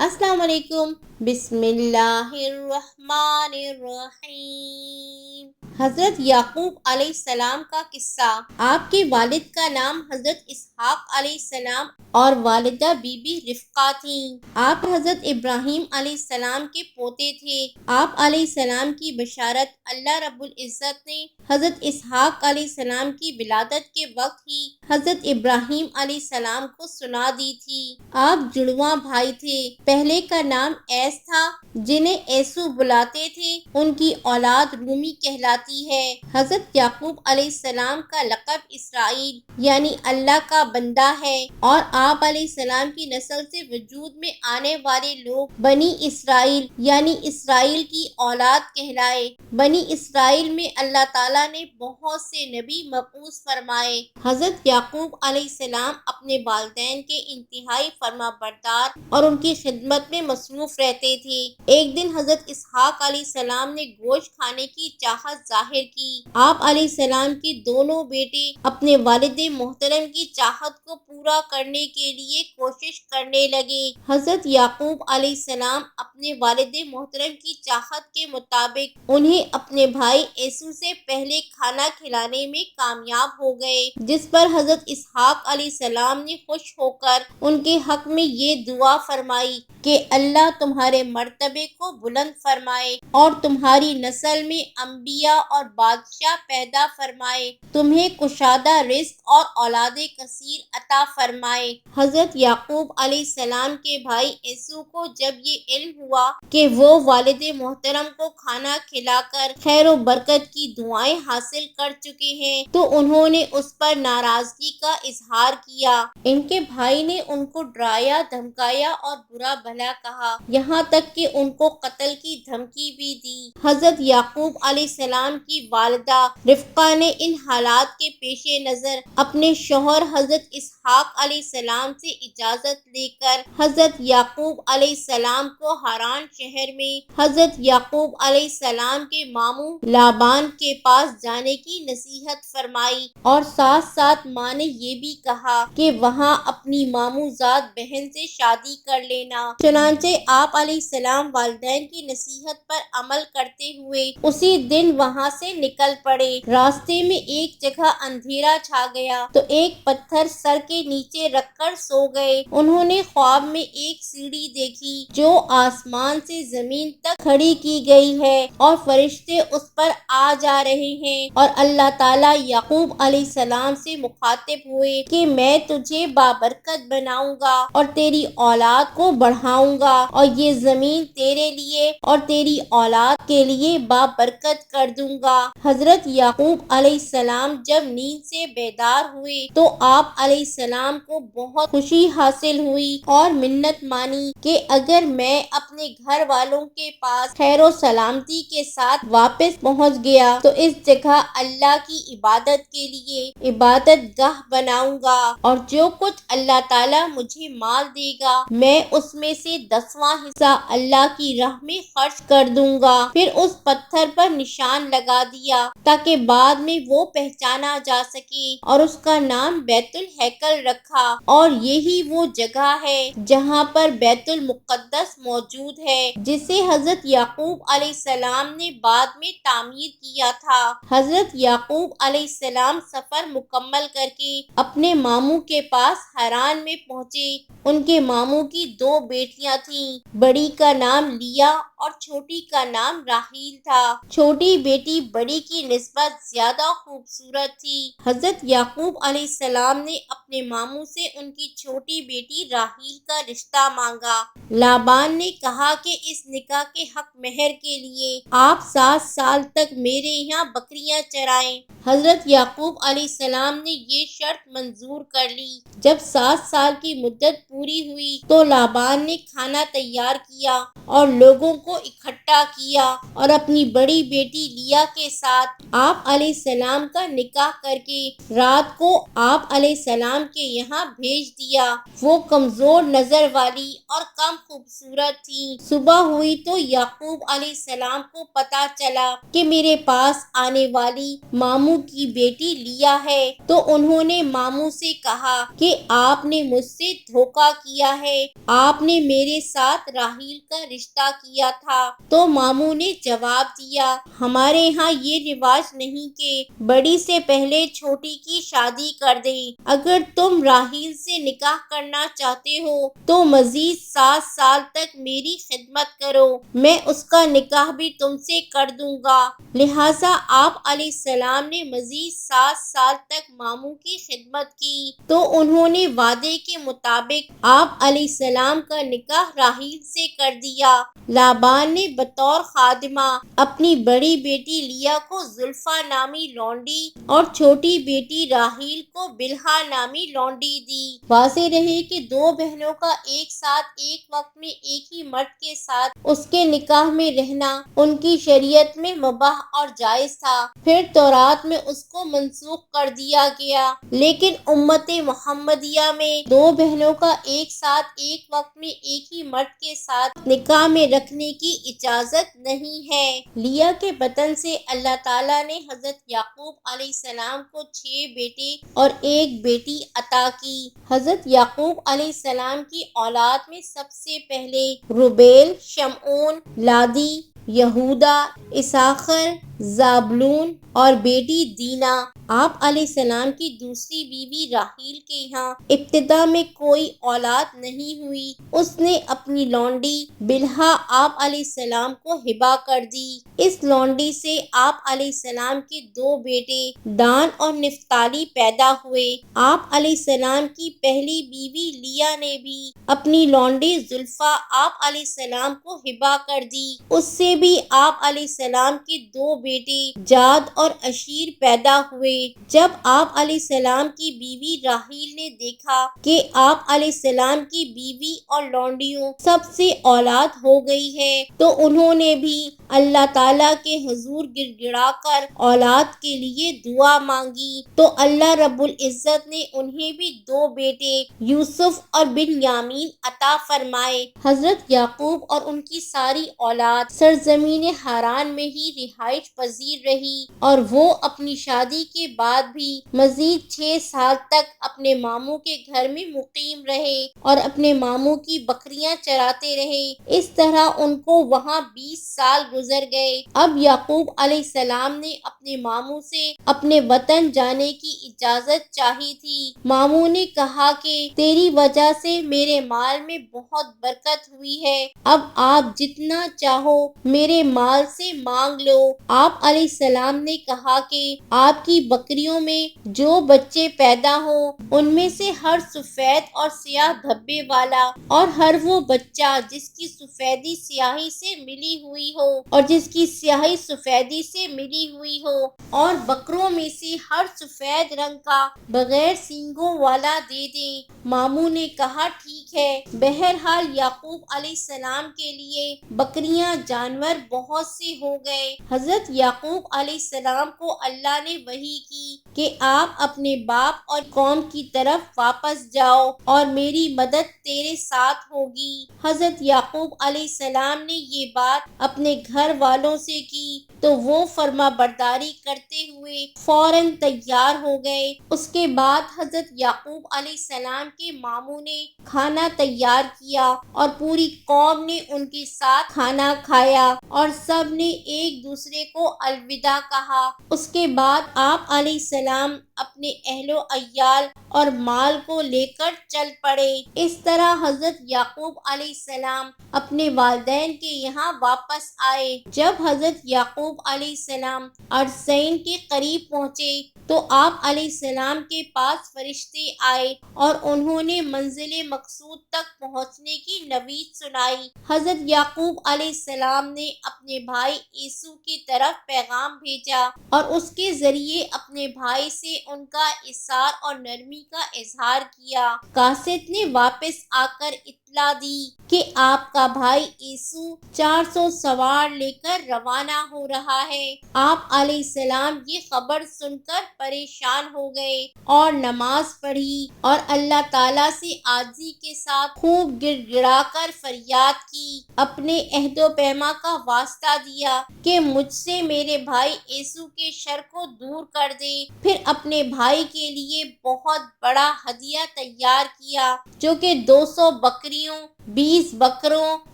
السلام علیکم۔ بسم اللہ الرحمن الرحیم۔ حضرت یعقوب علیہ السلام کا قصہ۔ آپ کے والد کا نام حضرت اسحاق علیہ السلام اور والدہ بی بی رفقہ تھیں۔ آپ حضرت ابراہیم علیہ السلام کے پوتے تھے۔ آپ علیہ السلام کی بشارت اللہ رب العزت نے حضرت اسحاق علیہ السلام کی ولادت کے وقت ہی حضرت ابراہیم علیہ السلام کو سنا دی تھی۔ آپ جڑواں بھائی تھے۔ پہلے کا نام ایس تھا، جنہیں ایسو بلاتے تھے۔ ان کی اولاد رومی کہلاتی ہے۔ حضرت یعقوب علیہ السلام کا لقب اسرائیل یعنی اللہ کا بندہ ہے، اور آپ علیہ السلام کی نسل سے وجود میں آنے والے لوگ بنی اسرائیل یعنی اسرائیل کی اولاد کہلائے۔ بنی اسرائیل میں اللہ تعالیٰ نے بہت سے نبی مبعوث فرمائے۔ حضرت یعقوب علیہ السلام اپنے والدین کے انتہائی فرما بردار اور ان کی خدمت میں مصروف رہتے تھے۔ ایک دن حضرت اسحاق علیہ السلام نے گوشت کھانے کی چاہت ظاہر کی۔ آپ علیہ السلام کے دونوں بیٹے اپنے والد محترم کی چاہت کو پورا کرنے کے لیے کوشش کرنے لگے۔ حضرت یعقوب علیہ السلام اپنے والد محترم کی چاہت کے مطابق انہیں اپنے بھائی ایسو سے پہلے کھانا کھلانے میں کامیاب ہو گئے، جس پر حضرت اسحاق علیہ السلام نے خوش ہو کر ان کے حق میں یہ دعا فرمائی کہ اللہ تمہارے مرتبے کو بلند فرمائے اور تمہاری نسل میں انبیاء اور بادشاہ پیدا فرمائے، تمہیں کشادہ رزق اور اولاد کثیر عطا فرمائے۔ حضرت یعقوب علیہ السلام کے بھائی ایسو کو جب یہ علم ہوا کہ وہ والد محترم کو کھانا کھلا کر خیر و برکت کی دعائیں حاصل کر چکے ہیں، تو انہوں نے اس پر ناراضگی کا اظہار کیا۔ ان کے بھائی نے ان کو ڈرایا، دھمکایا اور برا بھلا کہا، یہاں تک کہ ان کو قتل کی دھمکی بھی دی۔ حضرت یعقوب علیہ السلام کی والدہ رفقہ نے ان حالات کے پیش نظر اپنے شوہر حضرت اسحاق علیہ السلام سے اجازت لے کر حضرت یعقوب علیہ السلام کو حران شہر میں حضرت یعقوب علیہ السلام کے ماموں لابان کے پاس جانے کی نصیحت فرمائی، اور ساتھ ساتھ ماں نے یہ بھی کہا کہ وہاں اپنی ماموں زاد بہن سے شادی کر لینا۔ چنانچہ آپ علیہ السلام والدین کی نصیحت پر عمل کرتے ہوئے اسی دن وہاں سے نکل پڑے۔ راستے میں ایک جگہ اندھیرا چھا گیا تو ایک پتھر سر کے نیچے رکھ کر سو گئے۔ انہوں نے خواب میں ایک سیڑھی دیکھی جو آسمان سے زمین تک کھڑی کی گئی ہے اور فرشتے اس پر آ جا رہے ہیں، اور اللہ تعالیٰ یعقوب علیہ السلام سے مخاطب ہوئے کہ میں تجھے بابرکت بناؤں گا اور تیری اولاد کو بڑھاؤں گا، اور یہ زمین تیرے لیے اور تیری اولاد کے لیے بابرکت کر دوں گا۔ حضرت یعقوب علیہ السلام جب نیند سے بیدار ہوئے تو آپ علیہ السلام کو بہت خوشی حاصل ہوئی اور منت مانی کہ اگر میں اپنے گھر والوں کے پاس خیر و سلامتی کے ساتھ واپس پہنچ گیا تو اس جگہ اللہ کی عبادت کے لیے عبادت گاہ بناؤں گا، اور جو کچھ اللہ تعالیٰ مجھے مال دے گا میں اس میں سے 10واں حصہ اللہ کی راہ میں خرچ کر دوں گا۔ پھر اس پتھر پر نشان لگا دیا تاکہ بعد میں وہ پہچانا جا سکے، اور اس کا نام بیت الہیکل رکھا، اور یہی وہ جگہ ہے جہاں پر بیت المقدس موجود ہے، جسے حضرت یعقوب علیہ السلام نے بعد میں تعمیر کیا تھا۔ حضرت یعقوب علیہ السلام سفر مکمل کر کے اپنے ماموں کے پاس حران میں پہنچے۔ ان کے ماموں کی 2 بیٹیاں تھیں، بڑی کا نام لیا اور چھوٹی کا نام راحیل تھا۔ چھوٹی بیٹی بڑی کی نسبت زیادہ خوبصورت تھی۔ حضرت یعقوب علیہ السلام نے اپنے ماموں سے ان کی چھوٹی بیٹی راحیل کا رشتہ مانگا۔ لابان نے کہا کہ اس نکاح کے حق مہر کے لیے آپ 7 سال تک میرے یہاں بکریاں چرائیں۔ حضرت یعقوب علیہ السلام نے یہ شرط منظور کر لی۔ جب 7 سال کی مدت پوری ہوئی تو لابان نے کھانا تیار کیا اور لوگوں کو اکٹھا کیا اور اپنی بڑی بیٹی لیا کے ساتھ آپ علیہ السلام کا نکاح کر کے رات کو آپ علیہ السلام کے یہاں بھیج دیا۔ وہ کمزور نظر والی اور کم خوبصورت تھی۔ صبح ہوئی تو یعقوب علیہ السلام کو پتہ چلا کہ میرے پاس آنے والی ماموں کی بیٹی لیا ہے، تو انہوں نے ماموں سے کہا کہ آپ نے مجھ سے دھوکہ کیا ہے، آپ نے میرے ساتھ راحیل کا رشتہ کیا تھا؟ تو ماموں نے جواب دیا، ہمارے ہاں یہ رواج نہیں کہ بڑی سے پہلے چھوٹی کی شادی کر دیں۔ اگر تم راحیل سے نکاح کرنا چاہتے ہو تو مزید 7 سال تک میری خدمت کرو، میں اس کا نکاح بھی تم سے کر دوں گا۔ لہٰذا آپ علیہ السلام نے مزید 7 سال تک ماموں کی خدمت کی تو انہوں نے وعدے کے مطابق آپ علیہ السلام کا نکاح راحیل سے کر دیا۔ لابان نے بطور خادمہ اپنی بڑی بیٹی لیا کو زلفا نامی لونڈی اور چھوٹی بیٹی راحیل کو بلہا نامی لونڈی دی۔ واضح رہے کہ دو بہنوں کا ایک ساتھ ایک وقت میں ایک ہی مرد کے ساتھ اس کے نکاح میں رہنا ان کی شریعت میں مباح اور جائز تھا۔ پھر تورات میں اس کو منسوخ کر دیا گیا، لیکن امت محمدیہ میں دو بہنوں کا ایک ساتھ ایک وقت میں ایک ہی مرد کے ساتھ نکاح میں رکھنے کی اجازت نہیں ہے۔ لیا کے بطن سے اللہ تعالیٰ نے حضرت یعقوب علیہ السلام کو 6 بیٹے اور 1 بیٹی عطا کی۔ حضرت یعقوب علیہ السلام کی اولاد میں سب سے پہلے روبیل، شمعون، لاوی، یہودا، اساخر، زابلون اور بیٹی دینا۔ آپ علیہ السلام کی دوسری بیوی راحیل کے یہاں ابتدا میں کوئی اولاد نہیں ہوئی۔ اس نے اپنی لونڈی بلہا آپ علیہ السلام کو ہبہ کر دی۔ اس لونڈی سے آپ علیہ السلام کے 2 بیٹے دان اور نفتالی پیدا ہوئے۔ آپ علیہ السلام کی پہلی بیوی لیا نے بھی اپنی لونڈی زلفا آپ علیہ السلام کو ہبہ کر دی۔ اس سے بھی آپ علیہ السلام کے 2 بیٹے جاد اور عشیر پیدا ہوئے۔ جب آپ علیہ السلام کی بیوی راحیل نے دیکھا کہ آپ علیہ السلام کی بیوی اور لونڈیوں سب سے اولاد ہو گئی ہے تو انہوں نے بھی اللہ تعالیٰ کے حضور گڑ گڑا کر اولاد کے لیے دعا مانگی، تو اللہ رب العزت نے انہیں بھی 2 بیٹے یوسف اور بنیامین عطا فرمائے۔ حضرت یعقوب اور ان کی ساری اولاد سرزمین حران میں ہی رہائش پذیر رہی اور وہ اپنی شادی کے بعد بھی مزید 6 سال تک اپنے ماموں کے گھر میں مقیم رہے اور اپنے ماموں کی بکریاں چراتے رہے۔ اس طرح ان کو وہاں 20 سال گزر گئے۔ اب یعقوب علیہ السلام نے اپنے ماموں سے اپنے وطن جانے کی اجازت چاہی تھی۔ ماموں نے کہا کہ تیری وجہ سے میرے مال میں بہت برکت ہوئی ہے، اب آپ جتنا چاہو میرے مال سے مانگ لو۔ آپ علیہ السلام نے کہا کہ آپ کی بکریوں میں جو بچے پیدا ہوں ان میں سے ہر سفید اور سیاہ دھبے والا اور ہر وہ بچہ جس کی سفیدی سیاہی سے ملی ہوئی ہو اور جس کی سیاہی سفیدی سے ملی ہوئی ہو، اور بکروں میں سے ہر سفید رنگ کا بغیر سینگوں والا دے دیں۔ ماموں نے کہا ٹھیک ہے۔ بہرحال یعقوب علیہ السلام کے لیے بکریاں جانور بہت سے ہو گئے۔ حضرت یعقوب علیہ السلام کو اللہ نے وحی کی کہ آپ اپنے باپ اور قوم کی طرف واپس جاؤ اور میری مدد تیرے ساتھ ہوگی۔ حضرت یعقوب علیہ السلام نے یہ بات اپنے گھر والوں سے کی تو وہ فرما برداری کرتے ہوئے فوراً تیار ہو گئے۔ اس کے بعد حضرت یعقوب علیہ السلام کے ماموں نے کھانا تیار کیا اور پوری قوم نے ان کے ساتھ کھانا کھایا اور سب نے ایک دوسرے کو الوداع کہا۔ اس کے بعد آپ علیہ السلام اپنے اہل و عیال اور مال کو لے کر چل پڑے۔ اس طرح حضرت یعقوب علیہ السلام اپنے والدین کے یہاں واپس آئے۔ جب حضرت یعقوب علیہ السلام عرصین کے قریب پہنچے تو آپ علیہ السلام کے پاس فرشتے آئے اور انہوں نے منزل مقصود تک پہنچنے کی نوید سنائی۔ حضرت یعقوب علیہ السلام نے اپنے بھائی عیسو کی طرف پیغام بھیجا اور اس کے ذریعے اپنے بھائی سے ان کا ایثار اور نرمی کا اظہار کیا۔ قاصد نے واپس آ کر اطلاع دی کہ آپ کا بھائی عیسو 400 سوار لے کر روانہ ہو رہا ہے۔ آپ علیہ السلام یہ خبر سن کر پریشان ہو گئے اور نماز پڑھی اور اللہ تعالیٰ سے عاجزی کے ساتھ خوب گڑ گڑا کر فریاد کی، اپنے عہد و پیما کا واسطہ دیا کہ مجھ سے میرے بھائی عیسو کے شر کو دور کر دے۔ پھر اپنے بھائی کے لیے بہت بڑا ہدیہ تیار کیا جو کہ 200 بکریاں بکریوں، 20 بکروں،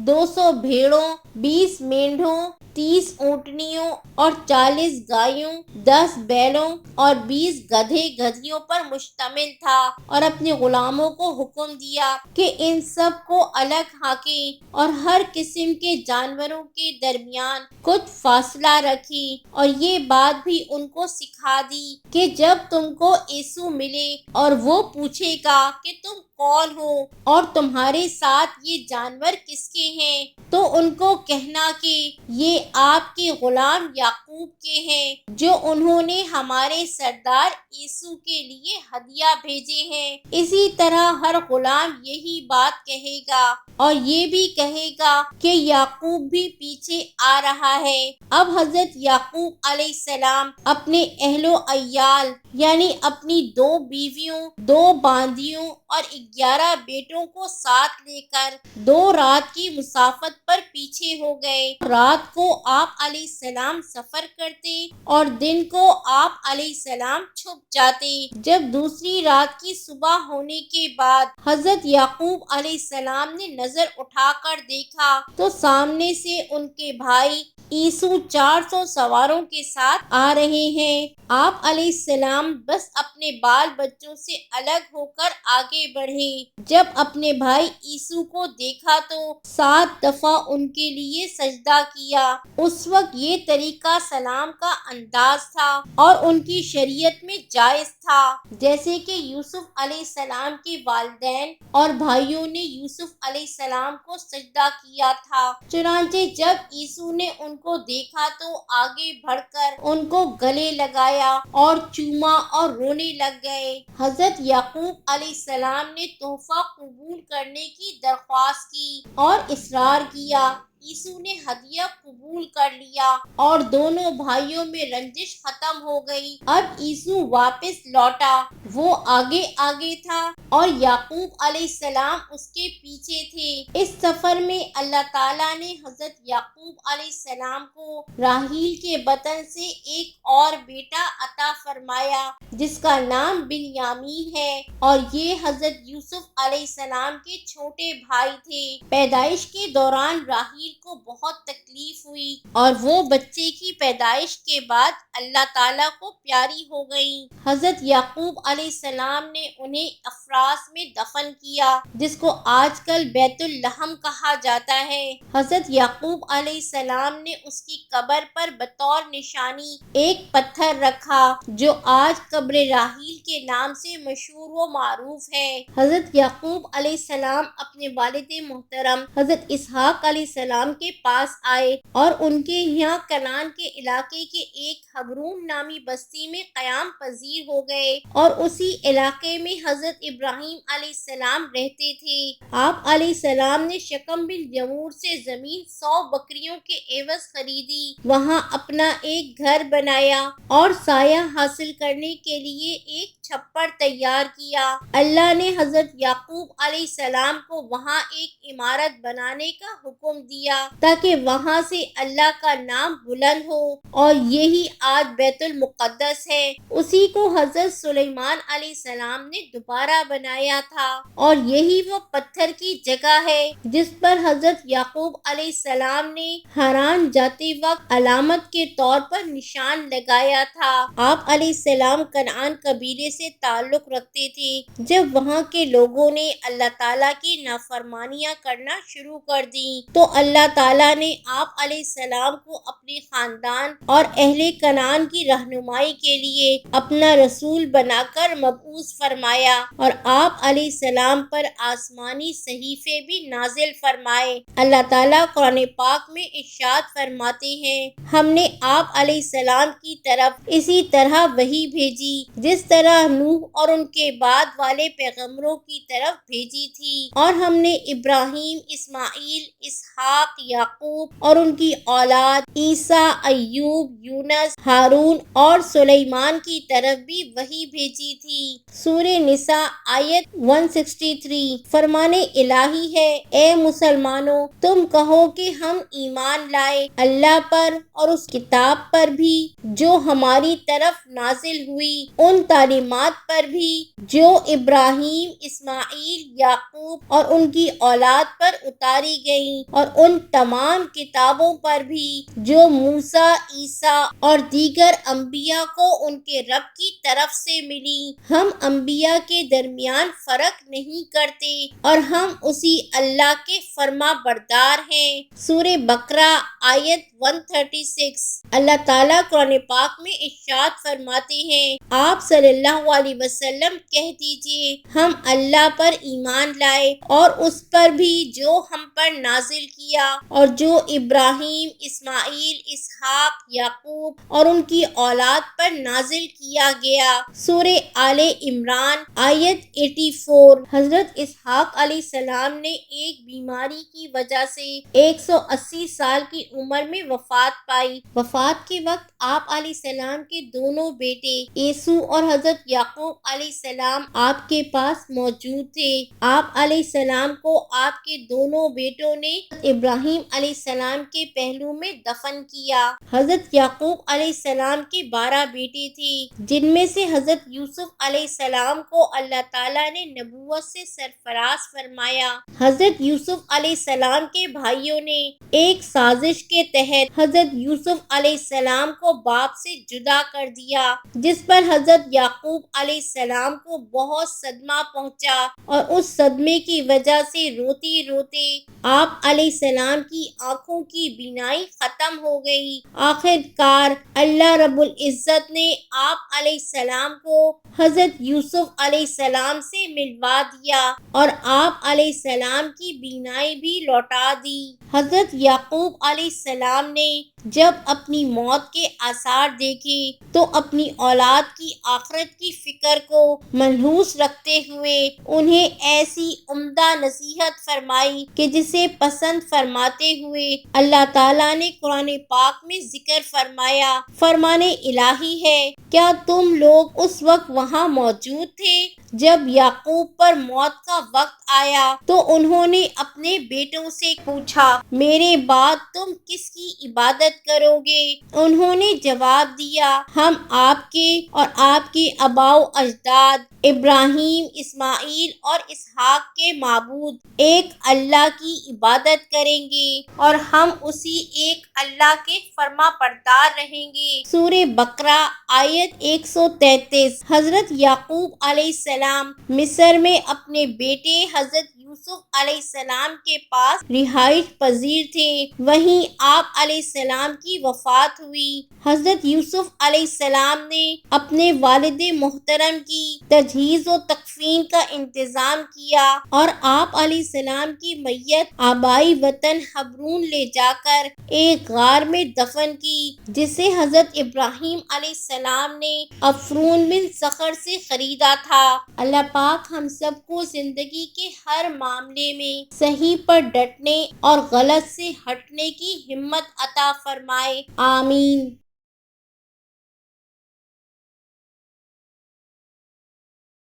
200 بھیڑوں، 20 مینڈھوں، 30 اونٹنیوں اور 40 گایوں، 10 بیلوں اور 20 گدھے گدھیوں پر مشتمل تھا، اور اپنے غلاموں کو حکم دیا کہ ان سب کو الگ ہانکیں اور ہر قسم کے جانوروں کے درمیان کچھ فاصلہ رکھیں، اور یہ بات بھی ان کو سکھا دی کہ جب تم کو یسوع ملے اور وہ پوچھے گا کہ تم کون ہو اور تمہارے ساتھ یہ جانور کس کے ہیں، تو ان کو کہنا کہ یہ آپ کے غلام یعقوب کے ہیں، جو انہوں نے ہمارے سردار یسوع کے لیے ہدیہ بھیجے ہیں۔ اسی طرح ہر غلام یہی بات کہے گا، اور یہ بھی کہے گا کہ یعقوب بھی پیچھے آ رہا ہے۔ اب حضرت یعقوب علیہ السلام اپنے اہل و عیال یعنی اپنی 2 بیویوں، 2 باندیوں اور 11 بیٹوں کو ساتھ لے کر 2 رات کی مسافت پر پیچھے ہو گئے۔ رات کو آپ علیہ السلام سفر کرتے اور دن کو آپ علیہ السلام چھپ جاتے۔ جب دوسری رات کی صبح ہونے کے بعد حضرت یعقوب علیہ السلام نے نظر اٹھا کر دیکھا تو سامنے سے ان کے بھائی یسوع 400 سواروں کے ساتھ آ رہے ہیں۔ آپ علیہ السلام بس اپنے بال بچوں سے الگ ہو کر آگے بڑھے۔ جب اپنے بھائی یسوع کو دیکھا تو 7 دفعہ ان کے لیے سجدہ کیا۔ اس وقت یہ طریقہ سلام کا انداز تھا اور ان کی شریعت میں جائز تھا، جیسے کہ یوسف علیہ السلام کے والدین اور بھائیوں نے یوسف علیہ السلام کو سجدہ کیا تھا۔ چنانچہ جب یسوع نے ان کو دیکھا تو آگے بڑھ کر ان کو گلے لگایا اور چوما اور رونے لگ گئے۔ حضرت یعقوب علیہ السلام نے تحفہ قبول کرنے کی درخواست کی اور اصرار کیا۔ یسوع نے ہدیہ قبول کر لیا اور دونوں بھائیوں میں رنجش ختم ہو گئی۔ اب یسوع واپس لوٹا، وہ آگے آگے تھا اور یعقوب علیہ السلام اس کے پیچھے تھے۔ اس سفر میں اللہ تعالیٰ نے حضرت یعقوب علیہ السلام کو راحیل کے بطن سے ایک اور بیٹا عطا فرمایا جس کا نام بنیامین ہے، اور یہ حضرت یوسف علیہ السلام کے چھوٹے بھائی تھے۔ پیدائش کے دوران راحیل کو بہت تکلیف ہوئی اور وہ بچے کی پیدائش کے بعد اللہ تعالیٰ کو پیاری ہو گئیں۔ حضرت یعقوب علیہ السلام نے انہیں افراس میں دفن کیا، جس کو آج کل بیت الحم کہا جاتا ہے۔ حضرت یعقوب علیہ السلام نے اس کی قبر پر بطور نشانی ایک پتھر رکھا جو آج قبر راحیل کے نام سے مشہور و معروف ہے۔ حضرت یعقوب علیہ السلام اپنے والد محترم حضرت اسحاق علیہ السلام کے پاس آئے اور ان کے یہاں کنعان کے علاقے کے ایک حبرون نامی بستی میں قیام پذیر ہو گئے، اور اسی علاقے میں حضرت ابراہیم علیہ السلام رہتے تھے۔ آپ علیہ السلام نے شکم بن جمور سے زمین 100 بکریوں کے عوض خریدی، وہاں اپنا ایک گھر بنایا اور سایہ حاصل کرنے کے لیے ایک چھپر تیار کیا۔ اللہ نے حضرت یعقوب علیہ السلام کو وہاں ایک عمارت بنانے کا حکم دیا تاکہ وہاں سے اللہ کا نام بلند ہو، اور یہی آج بیت المقدس ہے۔ اسی کو حضرت سلیمان علیہ السلام نے دوبارہ بنایا تھا، اور یہی وہ پتھر کی جگہ ہے جس پر حضرت یعقوب علیہ السلام نے حران جاتے وقت علامت کے طور پر نشان لگایا تھا۔ آپ علیہ السلام کنعان قبیلے سے تعلق رکھتے تھے۔ جب وہاں کے لوگوں نے اللہ تعالیٰ کی نافرمانیاں کرنا شروع کر دیں تو اللہ تعالیٰ نے آپ علیہ السلام کو اپنے خاندان اور اہل کنعان کی رہنمائی کے لیے اپنا رسول بنا کر مبعوث فرمایا، اور آپ علیہ السلام پر آسمانی صحیفے بھی نازل فرمائے۔ اللہ تعالیٰ قرآن پاک میں ارشاد فرماتے ہیں، ہم نے آپ علیہ السلام کی طرف اسی طرح وحی بھیجی جس طرح نوح اور ان کے بعد والے پیغمبروں کی طرف بھیجی تھی، اور ہم نے ابراہیم، اسماعیل، اسحاق اسحاق، یعقوب اور ان کی اولاد عیسیٰ، ایوب، یونس، ہارون اور سلیمان کی طرف بھی وحی بھیجی تھی۔ سورہ نساء آیت 163۔ فرمان الہی ہے، اے مسلمانوں تم کہو کہ ہم ایمان لائے اللہ پر اور اس کتاب پر بھی جو ہماری طرف نازل ہوئی، ان تعلیمات پر بھی جو ابراہیم، اسماعیل، یعقوب اور ان کی اولاد پر اتاری گئیں، اور ان تمام کتابوں پر بھی جو موسیٰ، عیسیٰ اور دیگر انبیاء کو ان کے رب کی طرف سے ملی۔ ہم انبیاء کے درمیان فرق نہیں کرتے اور ہم اسی اللہ کے فرما بردار ہیں۔ سورہ بقرہ آیت 136۔ اللہ تعالیٰ قرآن پاک میں ارشاد فرماتے ہیں، آپ صلی اللہ علیہ وسلم کہہ دیجئے ہم اللہ پر ایمان لائے اور اس پر بھی جو ہم پر نازل کیا اور جو ابراہیم، اسماعیل، اسحاق، یعقوب اور ان کی اولاد پر نازل کیا گیا۔ سورہ آل عمران آیت 84۔ حضرت اسحاق علیہ السلام نے ایک بیماری کی وجہ سے 180 سال کی عمر میں وفات پائی۔ وفات کے وقت آپ علیہ السلام کے دونوں بیٹے عیسو اور حضرت یعقوب علیہ السلام آپ کے پاس موجود تھے۔ آپ علیہ السلام کو آپ کے دونوں بیٹوں نے ابراہیم علیہ السلام کے پہلو میں دفن کیا۔ حضرت یعقوب علیہ السلام کے 12 بیٹے تھے، جن میں سے حضرت یوسف علیہ السلام کو اللہ تعالیٰ نے نبوت سے سرفراز فرمایا۔ حضرت یوسف علیہ السلام کے بھائیوں نے ایک سازش کے تحت حضرت یوسف علیہ السلام کو باپ سے جدا کر دیا، جس پر حضرت یعقوب علیہ السلام کو بہت صدمہ پہنچا اور اس صدمے کی وجہ سے روتے روتے آپ علیہ السلام کی آنکھوں کی بینائی ختم ہو گئی۔ آخر کار اللہ رب العزت نے آپ علیہ السلام کو حضرت یوسف علیہ السلام سے ملوا دیا اور آپ علیہ السلام کی بینائی بھی لوٹا دی۔ حضرت یعقوب علیہ السلام نے جب اپنی موت کے آثار دیکھے تو اپنی اولاد کی آخرت کی فکر کو ملحوظ رکھتے ہوئے انہیں ایسی عمدہ نصیحت فرمائی کہ جسے پسند فرماتے ہوئے اللہ تعالیٰ نے قرآن پاک میں ذکر فرمایا۔ فرمان الہی ہے، کیا تم لوگ اس وقت وہاں موجود تھے جب یعقوب پر موت کا وقت آیا تو انہوں نے اپنے بیٹوں سے پوچھا، میرے بعد تم کس کی عبادت کرو گے؟ انہوں نے جواب دیا، ہم آپ کے اور آپ کے آباء و اجداد ابراہیم، اسماعیل اور اسحاق کے معبود ایک اللہ کی عبادت کریں گے اور ہم اسی ایک اللہ کے فرما بردار رہیں گے۔ سورہ بقرہ آیت 133۔ حضرت یعقوب علیہ السلام مصر میں اپنے بیٹے حضرت یوسف علیہ السلام کے پاس رہائش پذیر تھے، وہیں آپ علیہ السلام کی وفات ہوئی۔ حضرت یوسف علیہ السلام نے اپنے والد محترم کی تجہیز و تکفین کا انتظام کیا اور آپ علیہ السلام کی میت آبائی وطن حبرون لے جا کر ایک غار میں دفن کی، جسے حضرت ابراہیم علیہ السلام نے افرون بن صخر سے خریدا تھا۔ اللہ پاک ہم سب کو زندگی کے ہر معاملے میں صحیح پر ڈٹنے اور غلط سے ہٹنے کی ہمت عطا فرمائے، آمین۔